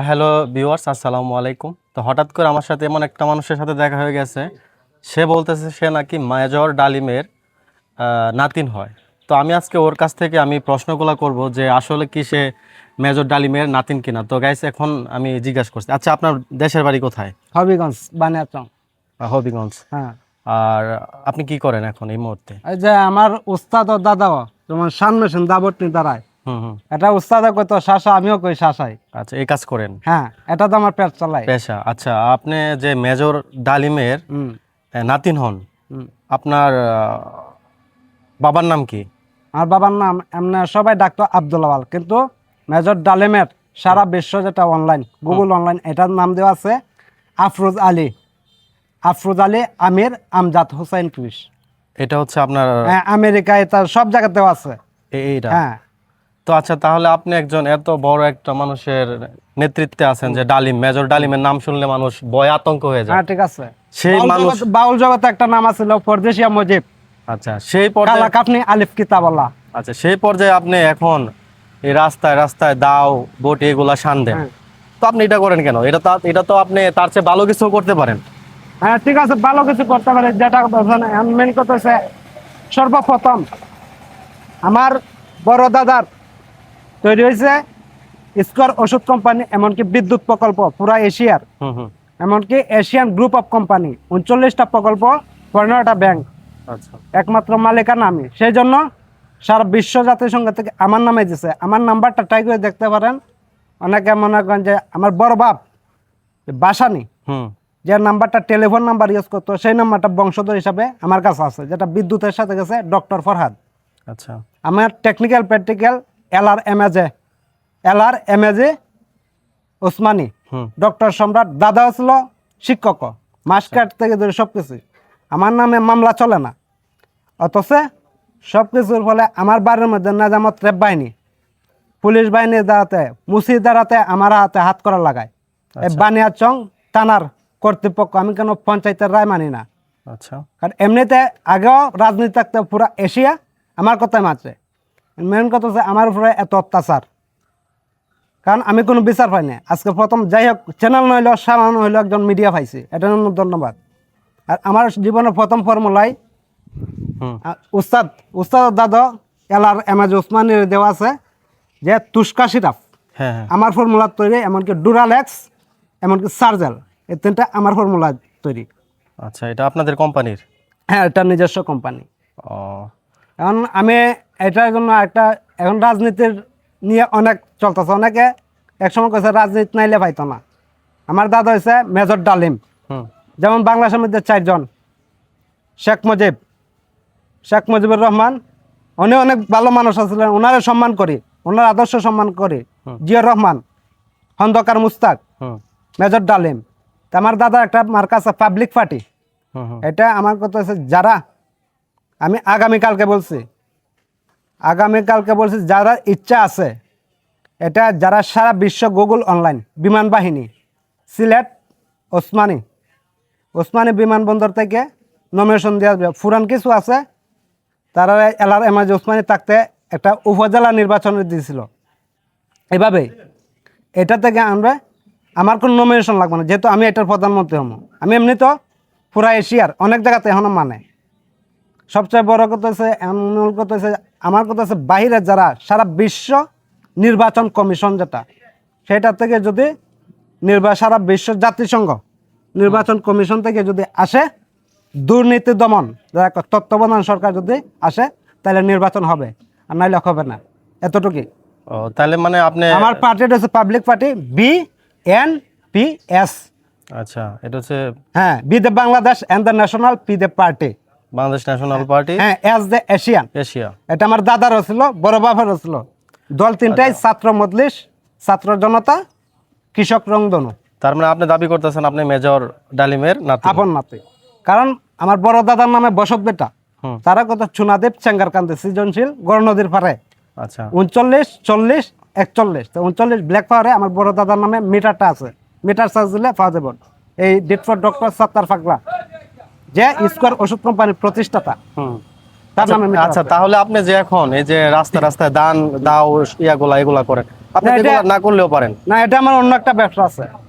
Hello viewers, আসসালামু আলাইকুম। তো হঠাৎ করে আমার সাথে এমন একটা মানুষের সাথে দেখা হয়ে গেছে, সে বলতেছে সে নাকি মেজর ডালিমের নাতিন হয়। তো আমি আজকে ওর কাছ থেকে আমি প্রশ্নগুলো করব যে আসলে কি সে মেজর ডালিমের নাতিন কিনা। তো গাইস, এখন আমি জিজ্ঞাসা করছি, আচ্ছা আপনার দেশের বাড়ি কোথায়? হবিগঞ্জ বানিয়াচং। হবিগঞ্জ। হ্যাঁ, আর আপনি কি করেন এখন এই মুহূর্তে? এই যে আমার উস্তাদ ও দাদাও যেমন সামনে দাবটনি দাঁড়ায়, হুম হুম। এটা উস্তাদও কই তো শাসা, আমিও কই শাসাই। আচ্ছা, এই কাজ করেন? হ্যাঁ, এটা তো আমার পেট চালাই। পেশা। আচ্ছা, আপনি যে মেজর ডালিমের হুম নাতিন হন, হুম। আপনার বাবার নাম কি? আমার বাবার নাম এমনি সবাই ডাকতো আব্দুল আওয়াল, কিন্তু মেজর ডালিমের সারা বিশ্ব যেটা অনলাইন গুগল অনলাইন এটার নাম দেওয়া আছে আফরোজ আলী। আফরোজ আলী আমির আমজাদ হুসাইন ক্রিস। এটা হচ্ছে আপনার হ্যাঁ, আমেরিকায় তার সব জায়গাতেও আছে। এইটা। হ্যাঁ তো আচ্ছা, তাহলে আপনি একজন এত বড় একটা মানুষের নেতৃত্বে আছেন যে ডালিম, মেজর ডালিমের নাম শুনলে মানুষ ভয় আতঙ্ক হয়ে যায়। হ্যাঁ, ঠিক আছে। সেই মানুষ, বাউল জগতে একটা নাম আছিল পরদেশিয়া মজিব, আচ্ছা সেই কালা পর্যায়ে, কাফনি আলিফ কিতাবাল্লাহ। আচ্ছা সেই পর্যায়ে আপনি এখন এই রাস্তায় রাস্তায় দাও বটি এগুলা শান দেন। হ্যাঁ। তো আপনি এটা করেন কেন? এটা তো আপনি তার চেয়ে ভালো কিছু করতে পারেন। হ্যাঁ, ঠিক আছে, ভালো কিছু করতে পারে, যেটা মেন কথা হচ্ছে সর্বপ্রথম আমার বড় দাদার তৈরি হয়েছে স্কোয়ার ওষুধ কোম্পানি, এমনকি বিদ্যুৎ প্রকল্প পুরা এশিয়ার, হুম হুম। এমনকি এশিয়ান গ্রুপ অফ কোম্পানি 39টা প্রকল্প, 15টা ব্যাংক, আচ্ছা একমাত্র মালিকানা আমি। সেই জন্য সারা বিশ্ব জাতিসংঘ থেকে আমার নামে দিছে। আমার নাম্বারটা ট্রাই করে দেখতে পারেন। অনেকে মনে করেন যে আমার বড় বাপ বাসানি হুম। যে নাম্বারটা টেলিফোন নাম্বার ইউজ করতো, সেই নাম্বারটা বংশধর হিসাবে আমার কাছে আছে, যেটা বিদ্যুতের সাথে গেছে ডক্টর ফরহাদ। আচ্ছা আমার টেকনিক্যাল প্র্যাকটিক্যাল এলআর এমএজে ওসমানী, হুম। ডক্টর সম্রাট। দাদা ছিল শিক্ষক, মাস্কাট থেকে ধরে সব কিছু। আমার নামে মামলা চলে না, অথচ সব কিছুর ফলে আমার বাড়ির মধ্যে নাজামত রেপ বাহিনী, পুলিশ বাহিনীর দ্বারাতে, মুসির দ্বারাতে আমার হাতে হাত করা লাগায়। এই বানিয়াচং থানার কর্তৃপক্ষ, আমি কেন পঞ্চায়েতের রায় মানি না। আচ্ছা কারণ এমনিতে আগেও রাজনীতি থাকতে পুরা এশিয়া আমার কথাই মাত্রে। মেন কথা হচ্ছে আমার উপরে এত অত্যাচার, কারণ আমি কোনো বিচার পাই না। আজকে প্রথম, যাই হোক, চ্যানেল নইলেও সামান্য হইলেও একজন মিডিয়া পাইছি, এটার জন্য ধন্যবাদ। আর আমার জীবনের প্রথম ফর্মুলায় হুম। উস্তাদ দাদা এলআর এমএজ ওসমানীর দেওয়া আছে যে তুস্কা সিরাপ হ্যাঁ হ্যাঁ। আমার ফর্মুলা তৈরি, এমনকি ডুরালেক্স, এমনকি সার্জেল, এই তিনটা আমার ফর্মুলা তৈরি। আচ্ছা, এটা আপনাদের কোম্পানির? হ্যাঁ, এটা নিজস্ব কোম্পানি। ও এখন আমি এটার জন্য এখন রাজনীতির নিয়ে অনেক চলতেছে। অনেকে একসময় কেছে রাজনীতি নাইলে পাইতো না। আমার দাদা হয়েছে মেজর ডালিম। হুম। যেমন বাংলাদেশের মধ্যে 4 জন, শেখ মুজিবুর রহমান, উনি অনেক ভালো মানুষ আছিলেন, ওনারে সম্মান করি, ওনার আদর্শ সম্মান করি। জিয়াউর রহমান, খন্দকার মুস্তাক, হুম মেজর ডালিম। তা আমার দাদা একটা মার্কা আছে পাবলিক পার্টি। হুম হুম। এটা আমার কথা হচ্ছে যারা, আমি আগামীকালকে বলছি যারা ইচ্ছা আছে, এটা যারা সারা বিশ্ব গুগল অনলাইন বিমান বাহিনী, সিলেট ওসমানী বিমানবন্দর থেকে নমিনেশন দেওয়া যাবে। ফুরান কিছু আছে, তারা এলআর-এমএজ ওসমানী থাকতে একটা উপজেলা নির্বাচন দিয়েছিল। এভাবে এটা থেকে আমার কোনো নমিনেশন লাগবে না, যেহেতু আমি এটার প্রধানমন্ত্রী হব। আমি এমনি তো পুরা এশিয়ার অনেক জায়গাতে এখনো মানে। সবচেয়ে বড় কথা হচ্ছে, মূল কথা হচ্ছে, আমার কথা হচ্ছে বাহিরে যারা সারা বিশ্ব নির্বাচন কমিশন যেটা, সেটা থেকে যদি সারা বিশ্ব জাতিসংঘ নির্বাচন কমিশন থেকে যদি আসে, দুর্নীতি দমন তত্ত্বাবধান সরকার যদি আসে, তাহলে নির্বাচন হবে, আর নাইলে হবে না। এতটুকুই। ও তাহলে মানে আপনি, আমার পার্টিটা হচ্ছে পাবলিক পার্টি, BNPS। আচ্ছা এটা হচ্ছে হ্যাঁ, B the Bangladesh and the national P the party. Bangladesh national party, হ্যাঁ, এস দ্য এশিয়ান। এশিয়া। এটা আমার দাদারও ছিল, বড় বাবারও ছিল। দল তিনটাই, ছাত্র মজলিস, ছাত্র জনতা, কৃষক রংধনু। তার মানে আপনি দাবি করতেছেন আপনি মেজর ডালিমের নাতি? আপন নাতি। কারণ আমার বড় দাদার নামে বসত বেটা, হুম। তারা কত চুনাদেব চেঙ্গারকান্দি সৃজনশীল গড় নদীর পারে আচ্ছা 39, 40, 41। তো 39 ব্ল্যাক পাওয়ারে আমার বড় দাদার নামে মিটারটা আছে। মিটার চার্জ দিলে পাওয়া যাবে। এই ডিটফোর্ড ডক্টর সত্তার ফাগলা, যে স্কোয়ার ওষুধ কোম্পানির প্রতিষ্ঠাতা, হুম। তার নামে মিটার আচ্ছা আছে। তাহলে আপনি যে এখন এই যে রাস্তায় দাও এগুলা করেন, আপনি না, এটা- রেগুলার না করলেও পারেন। না, এটা আমার অন্য একটা ব্যবসা আছে।